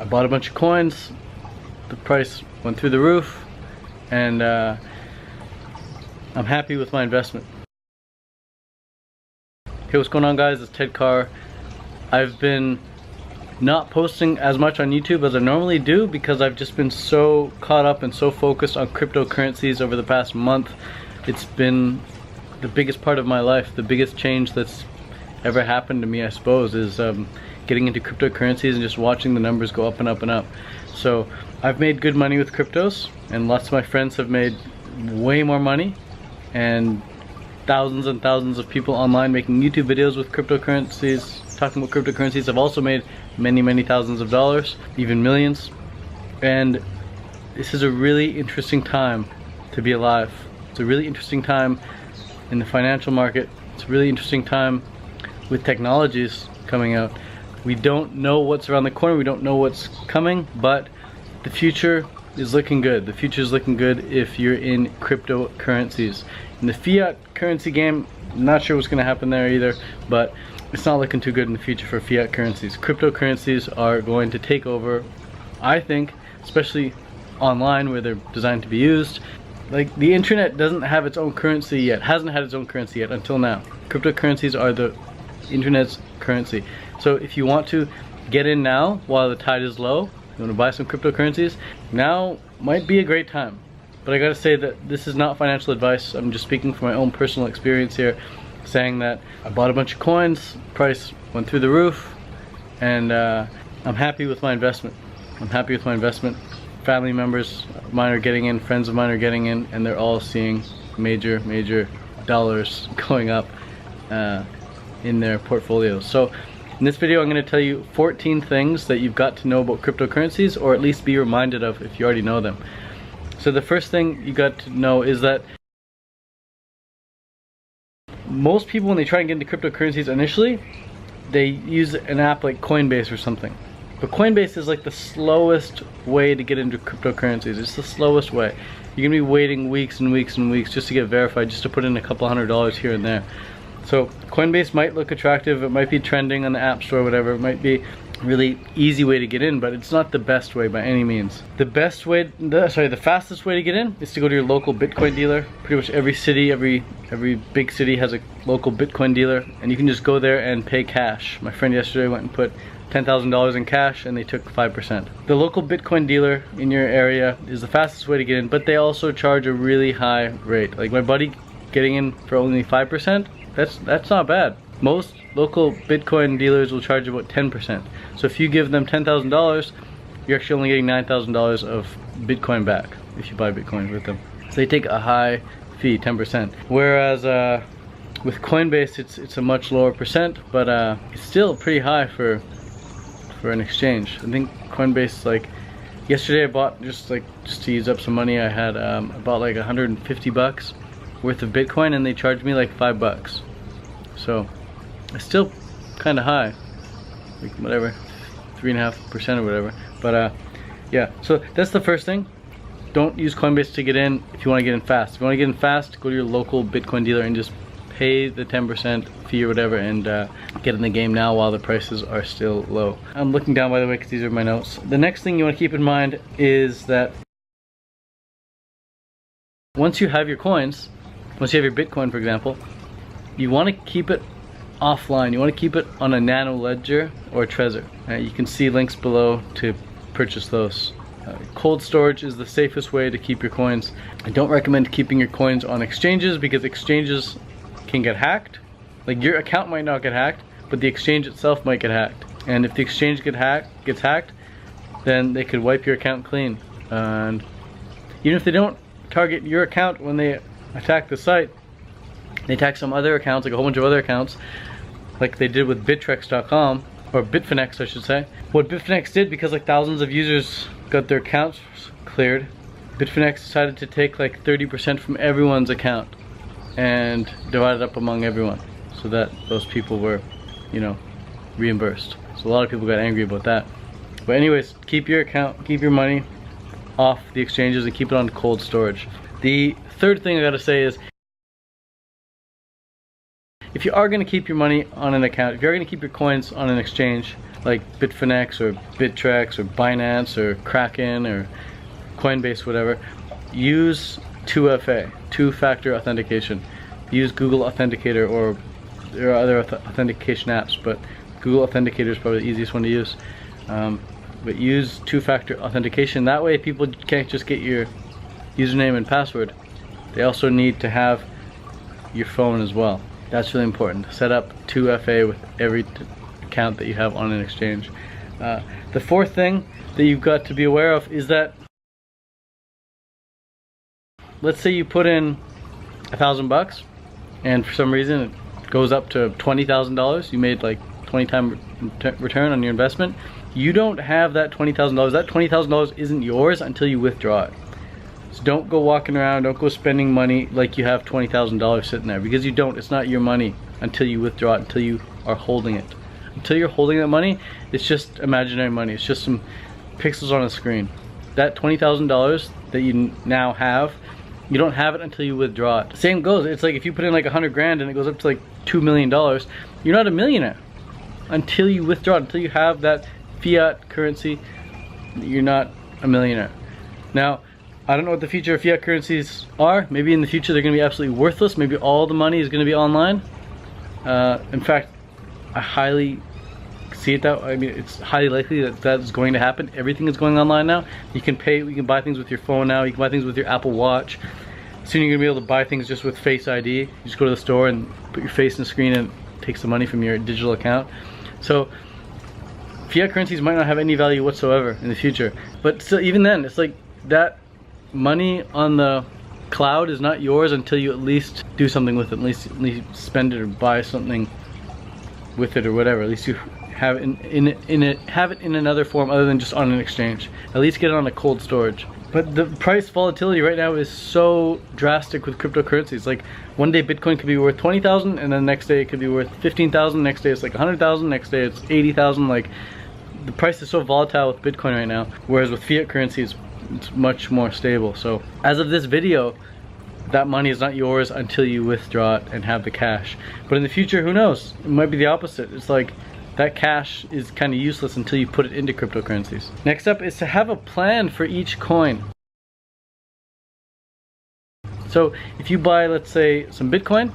I bought a bunch of coins, the price went through the roof, and I'm happy with my investment. Hey, what's going on guys, it's Ted Carr. I've been not posting as much on YouTube as I normally do because I've just been so caught up and so focused on cryptocurrencies over the past month. It's been the biggest part of my life. The biggest change that's ever happened to me, I suppose, is getting into cryptocurrencies and just watching the numbers go up and up and up. So I've made good money with cryptos, and lots of my friends have made way more money, and thousands and thousands of people online making YouTube videos with cryptocurrencies, talking about cryptocurrencies, have also made many thousands of dollars, even millions. And this is a really interesting time to be alive. It's a really interesting time in the financial market. It's a really interesting time with technologies coming out. We don't know what's around the corner, we don't know what's coming, but the future is looking good. The future is looking good if you're in cryptocurrencies. In the fiat currency game, I'm not sure what's going to happen there either, but it's not looking too good in the future for fiat currencies. Cryptocurrencies are going to take over, I think, especially online where they're designed to be used. Like, the internet doesn't have its own currency yet, hasn't had its own currency yet until now. Cryptocurrencies are the internet's currency. So if you want to get in now while the tide is low, you want to buy some cryptocurrencies, now might be a great time. But I gotta say that this is not financial advice. I'm just speaking from my own personal experience here, saying that I bought a bunch of coins, price went through the roof, and I'm happy with my investment. I'm happy with my investment. Family members of mine are getting in, friends of mine are getting in, and they're all seeing major dollars going up in their portfolios. So in this video I'm going to tell you 14 things that you've got to know about cryptocurrencies, or at least be reminded of if you already know them. So the first thing you got to know is that most people, when they try and get into cryptocurrencies initially, they use an app like Coinbase or something. But Coinbase is like the slowest way to get into cryptocurrencies. It's the slowest way. You're gonna be waiting weeks and weeks and weeks just to get verified, just to put in a couple $100 here and there. So Coinbase might look attractive, it might be trending on the App Store, whatever, it might be a really easy way to get in, but it's not the best way by any means. The fastest way to get in is to go to your local Bitcoin dealer. Pretty much every city, every big city has a local Bitcoin dealer, and you can just go there and pay cash. My friend yesterday went and put $10,000 in cash and they took 5%. The local Bitcoin dealer in your area is the fastest way to get in, but they also charge a really high rate. Like my buddy getting in for only 5%, that's not bad. Most local Bitcoin dealers will charge about 10%. So if you give them $10,000, you're actually only getting $9,000 of Bitcoin back if you buy Bitcoin with them. So they take a high fee, 10%. Whereas with Coinbase, it's a much lower percent, but it's still pretty high for an exchange. I think Coinbase, like yesterday I bought, just to use up some money, I had about like 150 bucks worth of Bitcoin, and they charged me like $5. So it's still kind of high, like whatever, 3.5% or whatever. But yeah, so that's the first thing. Don't use Coinbase to get in if you want to get in fast. If you want to get in fast, go to your local Bitcoin dealer and just pay the 10% fee or whatever, and get in the game now while the prices are still low. I'm looking down, by the way, because these are my notes. The next thing you want to keep in mind is that once you have your coins, once you have your Bitcoin, for example, you want to keep it offline. You want to keep it on a nano ledger or a Trezor. You can see links below to purchase those. Cold storage is the safest way to keep your coins. I don't recommend keeping your coins on exchanges, because exchanges can get hacked. Like, your account might not get hacked, but the exchange itself might get hacked. And if the exchange gets hacked, then they could wipe your account clean. And even if they don't target your account when they attack the site, they attack some other accounts, like a whole bunch of other accounts, like they did with Bittrex.com, or Bitfinex I should say. What Bitfinex did, because like thousands of users got their accounts cleared, Bitfinex decided to take like 30% from everyone's account and divide it up among everyone, so that those people were, you know, reimbursed. So a lot of people got angry about that. But anyways, keep your account, keep your money off the exchanges and keep it on cold storage. The third thing I gotta say is, if you are going to keep your money on an account, if you're going to keep your coins on an exchange, like Bitfinex or Bittrex or Binance or Kraken or Coinbase, whatever, use 2FA, two-factor authentication. Use Google Authenticator, or there are other authentication apps, but Google Authenticator is probably the easiest one to use. But use two-factor authentication. That way people can't just get your username and password. They also need to have your phone as well. That's really important. Set up 2FA with every account that you have on an exchange. The fourth thing that you've got to be aware of is that, let's say you put in $1,000 and for some reason it goes up to $20,000. You made like 20-time return on your investment. You don't have that $20,000. That $20,000 isn't yours until you withdraw it. So don't go walking around, don't go spending money like you have $20,000 sitting there, because you don't. It's not your money until you withdraw it, until you are holding it. Until you're holding that money, it's just imaginary money. It's just some pixels on a screen. That $20,000 that you now have, you don't have it until you withdraw it. Same goes, it's like if you put in like 100 grand and it goes up to like $2 million, you're not a millionaire until you withdraw it, until you have that fiat currency. You're not a millionaire. Now, I don't know what the future of fiat currencies are. Maybe in the future they're going to be absolutely worthless. Maybe all the money is going to be online. In fact, I highly see it that way. I mean, it's highly likely that that's going to happen. Everything is going online now. You can pay, you can buy things with your phone now. You can buy things with your Apple Watch. Soon you're going to be able to buy things just with Face ID. You just go to the store and put your face in the screen and it takes the money from your digital account. So fiat currencies might not have any value whatsoever in the future. But still, even then, it's like that money on the cloud is not yours until you at least do something with it. At least spend it or buy something with it or whatever. At least you have it in another form other than just on an exchange. At least get it on a cold storage. But the price volatility right now is so drastic with cryptocurrencies. Like one day Bitcoin could be worth 20,000 and then the next day it could be worth 15,000, next day it's like 100,000, next day it's 80,000. Like the price is so volatile with Bitcoin right now, whereas with fiat currencies it's much more stable. So as of this video, that money is not yours until you withdraw it and have the cash. But in the future, who knows? It might be the opposite. It's like that cash is kind of useless until you put it into cryptocurrencies. Next up is to have a plan for each coin. So if you buy, let's say, some Bitcoin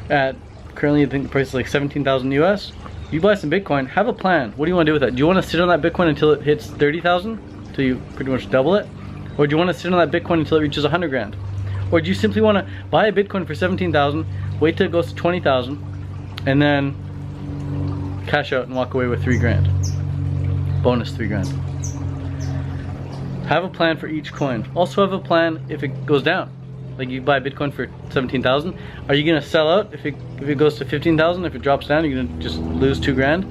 at, currently I think the price is like 17,000 US. You buy some Bitcoin, have a plan. What do you want to do with that? Do you want to sit on that Bitcoin until it hits 30,000? Until you pretty much double it? Or do you want to sit on that Bitcoin until it reaches 100 grand? Or do you simply want to buy a Bitcoin for 17,000, wait till it goes to 20,000, and then cash out and walk away with 3 grand? Bonus 3 grand. Have a plan for each coin. Also have a plan if it goes down. Like you buy Bitcoin for 17,000, are you gonna sell out if it goes to 15,000? If it drops down, you're gonna just lose 2 grand?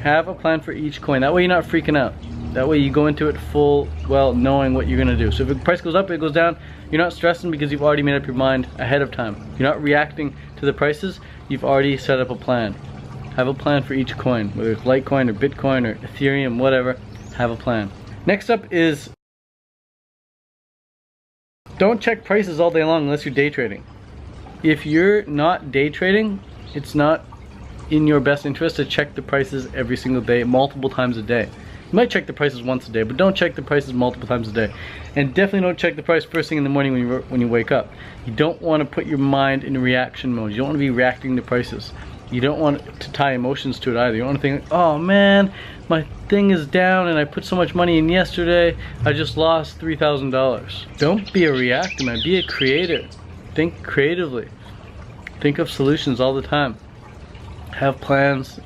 Have a plan for each coin. That way you're not freaking out. That way you go into it full well knowing what you're gonna do. So if the price goes up, it goes down, you're not stressing because you've already made up your mind ahead of time. You're not reacting to the prices, you've already set up a plan. Have a plan for each coin, whether it's Litecoin or Bitcoin or Ethereum, whatever, have a plan. Next up is, don't check prices all day long unless you're day trading. If you're not day trading, it's not in your best interest to check the prices every single day, multiple times a day. You might check the prices once a day, but don't check the prices multiple times a day. And definitely don't check the price first thing in the morning when you wake up. You don't want to put your mind in reaction mode. You don't want to be reacting to prices. You don't want to tie emotions to it either. You don't want to think, oh man, my thing is down and I put so much money in yesterday, I just lost $3,000. Don't be a reactor, man. Be a creator. Think creatively. Think of solutions all the time. Have plans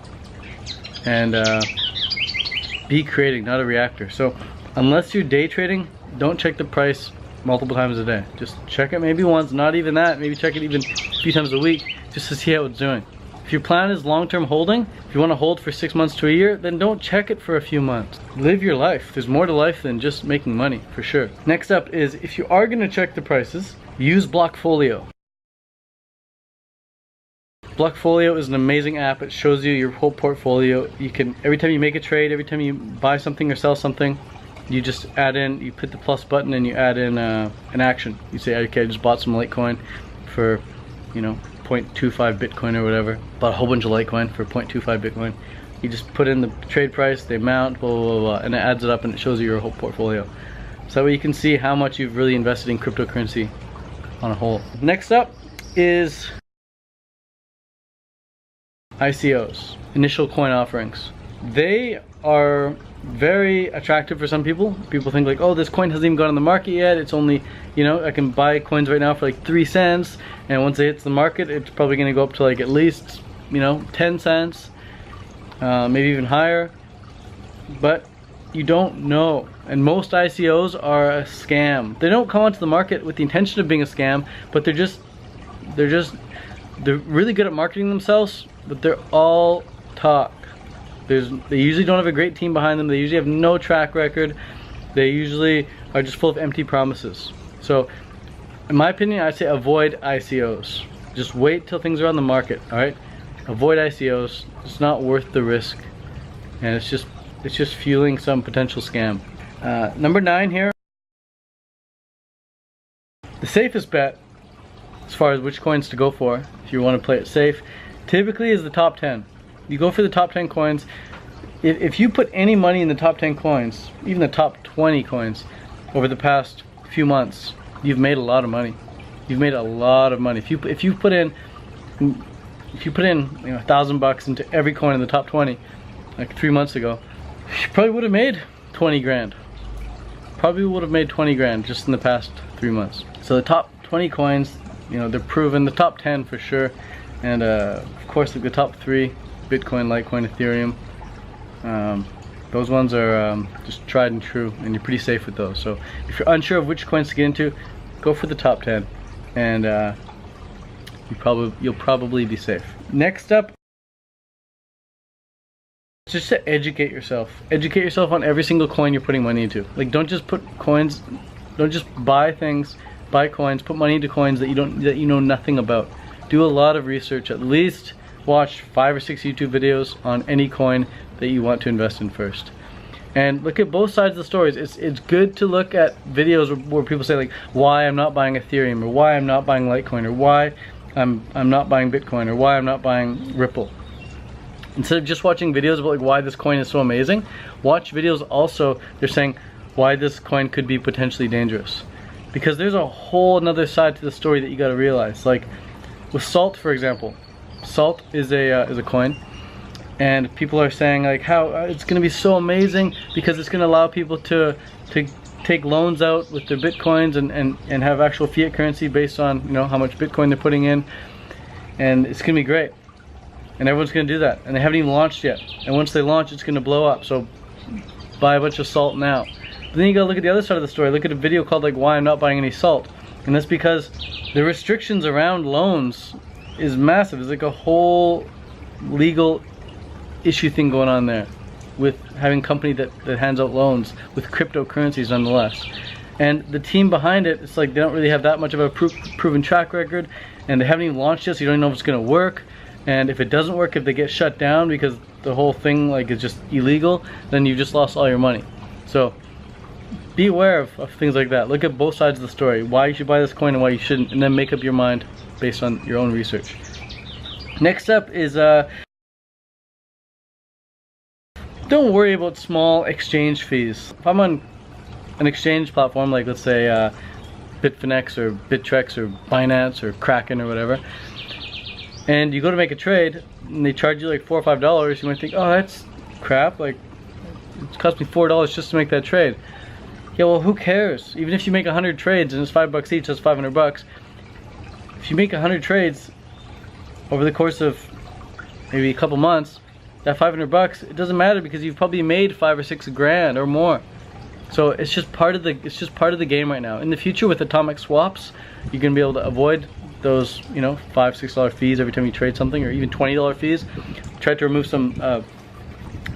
and be creating, not a reactor. So unless you're day trading, don't check the price multiple times a day. Just check it maybe once, not even that. Maybe check it even a few times a week just to see how it's doing. If your plan is long-term holding, if you want to hold for 6 months to a year, then don't check it for a few months. Live your life. There's more to life than just making money, for sure. Next up is, if you are going to check the prices, use Blockfolio. Blockfolio is an amazing app. It shows you your whole portfolio. You can, every time you make a trade, every time you buy something or sell something, you just add in, you put the plus button and you add in an action. You say, okay, I just bought some Litecoin for, you know, 0.25 Bitcoin or whatever. Bought a whole bunch of Litecoin for 0.25 Bitcoin. You just put in the trade price, the amount, blah, blah, blah, and it adds it up and it shows you your whole portfolio. So that way you can see how much you've really invested in cryptocurrency on a whole. Next up is ICOs, initial coin offerings. They are very attractive for some people. People think like, oh, this coin hasn't even gone on the market yet. It's only, you know, I can buy coins right now for like 3 cents, and once it hits the market, it's probably gonna go up to like at least, you know, 10 cents, maybe even higher. But you don't know, and most ICOs are a scam. They don't come onto the market with the intention of being a scam, but they're really good at marketing themselves, but they're all talk. They usually don't have a great team behind them. They usually have no track record. They usually are just full of empty promises. So in my opinion, I say avoid ICOs. Just wait till things are on the market, all right? Avoid ICOs. It's not worth the risk, and it's just fueling some potential scam. Number 9 here. The safest bet as far as which coins to go for if you want to play it safe typically is the top 10. You go for the top 10 coins. If you put any money in the top 10 coins, even the top 20 coins over the past few months, you've made a lot of money. You've made a lot of money. If you put in you know, $1,000 into every coin in the top 20 like 3 months ago, you probably would have made 20 grand. Probably would have made 20 grand just in the past 3 months. So the top 20 coins, you know, they're proven. The top 10 for sure, and of course like the top 3, Bitcoin, Litecoin, Ethereum. Those ones are just tried and true, and you're pretty safe with those. So if you're unsure of which coins to get into, go for the top 10, and you'll probably be safe. Next up, just to educate yourself. Educate yourself on every single coin you're putting money into. Like, don't just put coins, don't just buy things, buy coins, put money into coins that you know nothing about. Do a lot of research. At least watch 5 or 6 YouTube videos on any coin that you want to invest in first. And look at both sides of the stories. It's good to look at videos where people say like, why I'm not buying Ethereum, or why I'm not buying Litecoin, or why I'm not buying Bitcoin, or why I'm not buying Ripple. Instead of just watching videos about like why this coin is so amazing, watch videos also they're saying why this coin could be potentially dangerous. Because there's a whole another side to the story that you got to realize. Like with salt, for example. Salt is a coin, and people are saying like how it's going to be so amazing because it's going to allow people to take loans out with their bitcoins and have actual fiat currency based on, you know, how much Bitcoin they're putting in, and it's going to be great. And everyone's going to do that, and they haven't even launched yet. And once they launch, it's going to blow up. So buy a bunch of salt now. But then you got to look at the other side of the story. Look at a video called like why I'm not buying any salt, and that's because the restrictions around loans is massive. There's like a whole legal issue thing going on there with having a company that hands out loans with cryptocurrencies nonetheless. And the team behind it, it's like they don't really have that much of a proven track record, and they haven't even launched yet, so you don't know if it's going to work. And if it doesn't work, if they get shut down because the whole thing like is just illegal, then you've just lost all your money. So be aware of things like that. Look at both sides of the story, why you should buy this coin and why you shouldn't, and then make up your mind based on your own research. Next up is don't worry about small exchange fees. If I'm on an exchange platform like, let's say Bitfinex or Bittrex or Binance or Kraken or whatever, and you go to make a trade and they charge you like $4 or $5, you might think, oh, that's crap, like it cost me $4 just to make that trade. Yeah, well, who cares? Even if you make 100 trades and it's $5 each, that's $500. If you make 100 trades over the course of maybe a couple months, that $500, it doesn't matter because you've probably made 5 or 6 grand or more. So it's just part of the game right now. In the future with atomic swaps, you're gonna be able to avoid those, you know, $5, $6 fees every time you trade something, or even $20 fees. Tried to remove some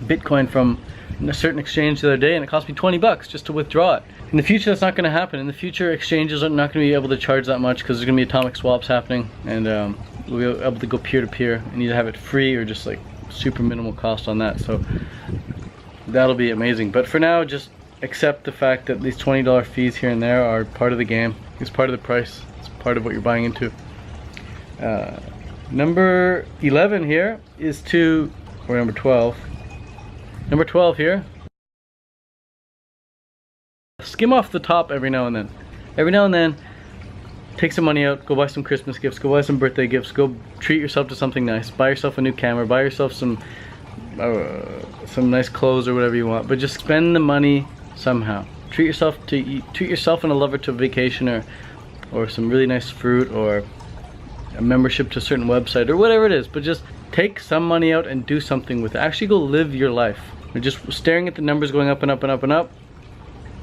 Bitcoin from a certain exchange the other day, and it cost me $20 just to withdraw it. In the future, that's not going to happen. In the future, exchanges are not going to be able to charge that much because there's going to be atomic swaps happening, and we'll be able to go peer-to-peer and either have it free or just like super minimal cost on that. So that'll be amazing. But for now, just accept the fact that these $20 fees here and there are part of the game. It's part of the price. It's part of what you're buying into. Number 11 here is or number 12 Number 12 here. Skim off the top every now and then. Every now and then, take some money out, go buy some Christmas gifts, go buy some birthday gifts, go treat yourself to something nice. Buy yourself a new camera, buy yourself some nice clothes or whatever you want. But just spend the money somehow. Treat yourself and a lover to a vacation, or some really nice fruit, or a membership to a certain website, or whatever it is. But just take some money out and do something with it. Actually go live your life. You're just staring at the numbers going up and up and up and up.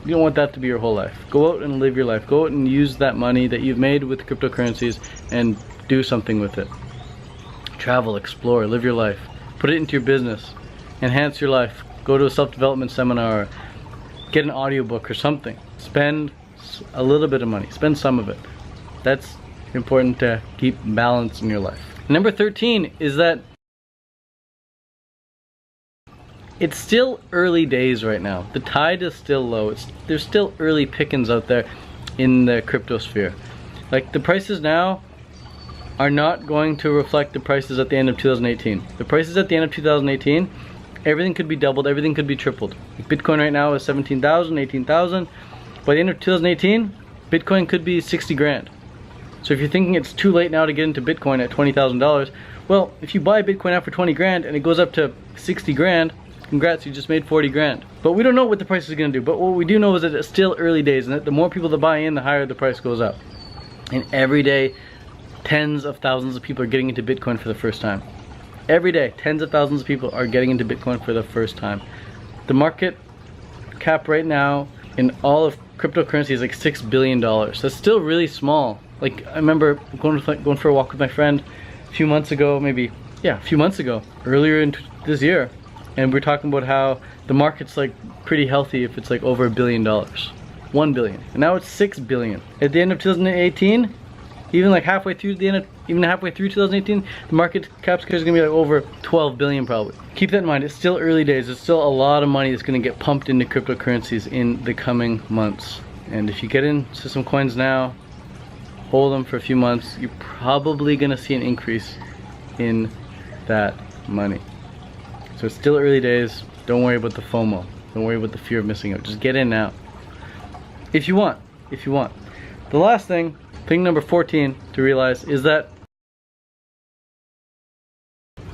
You don't want that to be your whole life. Go out and live your life. Go out and use that money that you've made with cryptocurrencies and do something with it. Travel, explore, live your life. Put it into your business. Enhance your life. Go to a self-development seminar. Get an audiobook or something. Spend a little bit of money. Spend some of it. That's important to keep balance in your life. Number 13 is that it's still early days right now. The tide is still low. There's still early pickings out there in the crypto sphere. Like, the prices now are not going to reflect the prices at the end of 2018. The prices at the end of 2018, everything could be doubled, everything could be tripled. Like Bitcoin right now is 17,000, 18,000. By the end of 2018, Bitcoin could be 60 grand. So if you're thinking it's too late now to get into Bitcoin at $20,000, well, if you buy Bitcoin out for 20 grand and it goes up to 60 grand, congrats, you just made 40 grand. But we don't know what the price is going to do. But what we do know is that it's still early days, and that the more people that buy in, the higher the price goes up. And every day, tens of thousands of people are getting into Bitcoin for the first time. Every day, tens of thousands of people are getting into Bitcoin for the first time. The market cap right now in all of cryptocurrency is like $6 billion. That's still really small. Like, I remember going for a walk with my friend a few months ago, earlier in this year. And we're talking about how the market's like pretty healthy if it's like over $1 billion. 1 billion. And now it's 6 billion. At the end of 2018, even halfway through 2018, the market cap is gonna be like over 12 billion probably. Keep that in mind, it's still early days. There's still a lot of money that's gonna get pumped into cryptocurrencies in the coming months. And if you get into some coins now, hold them for a few months, you're probably gonna see an increase in that money. So it's still early days. Don't worry about the FOMO. Don't worry about the fear of missing out. Just get in now. If you want. The last thing number 14 to realize is that,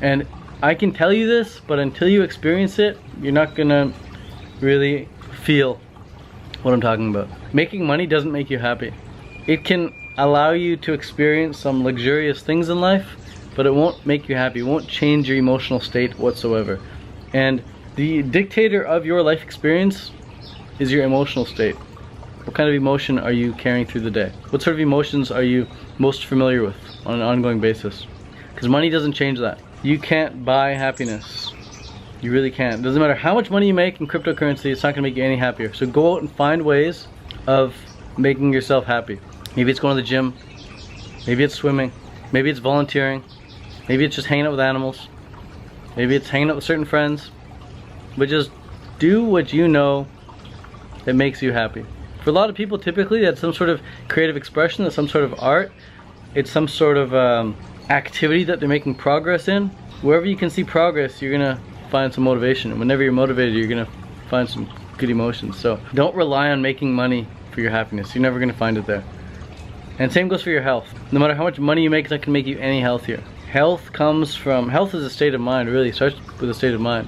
and I can tell you this, but until you experience it, you're not gonna really feel what I'm talking about. Making money doesn't make you happy. It can allow you to experience some luxurious things in life, but it won't make you happy. It won't change your emotional state whatsoever. And the dictator of your life experience is your emotional state. What kind of emotion are you carrying through the day? What sort of emotions are you most familiar with on an ongoing basis? Because money doesn't change that. You can't buy happiness. You really can't. It doesn't matter how much money you make in cryptocurrency, it's not gonna make you any happier. So go out and find ways of making yourself happy. Maybe it's going to the gym. Maybe it's swimming. Maybe it's volunteering. Maybe it's just hanging out with animals. Maybe it's hanging out with certain friends. But just do what you know that makes you happy. For a lot of people, typically that's some sort of creative expression, that's some sort of art. It's some sort of activity that they're making progress in. Wherever you can see progress, you're gonna find some motivation. And whenever you're motivated, you're gonna find some good emotions. So don't rely on making money for your happiness. You're never gonna find it there. And same goes for your health. No matter how much money you make, it's not gonna make you any healthier. Health is a state of mind, really. It starts with a state of mind.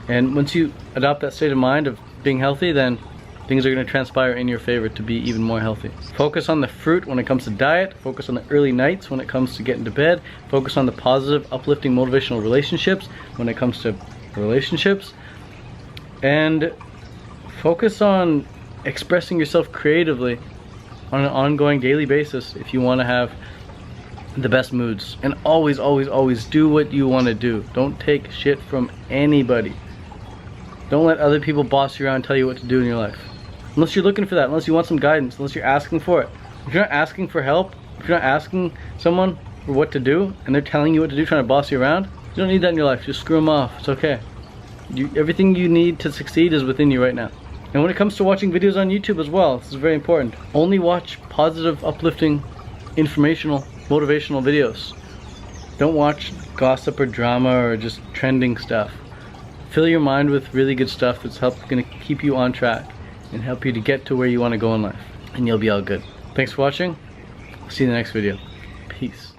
And once you adopt that state of mind of being healthy, then things are going to transpire in your favor to be even more healthy. Focus on the fruit when it comes to diet. Focus on the early nights when it comes to getting to bed. Focus on the positive, uplifting, motivational relationships when it comes to relationships. And focus on expressing yourself creatively on an ongoing daily basis if you want to have the best moods. And always, always, always do what you want to do. Don't take shit from anybody. Don't let other people boss you around and tell you what to do in your life. Unless you're looking for that, unless you want some guidance, unless you're asking for it. If you're not asking for help, if you're not asking someone for what to do, and they're telling you what to do, trying to boss you around, you don't need that in your life. Just screw them off. It's okay. Everything you need to succeed is within you right now. And when it comes to watching videos on YouTube as well, this is very important. Only watch positive, uplifting, informational, motivational videos. Don't watch gossip or drama or just trending stuff. fill your mind with really good stuff that's gonna keep you on track and help you to get to where you want to go in life, and you'll be all good. Thanks for watching. See you in the next video. Peace.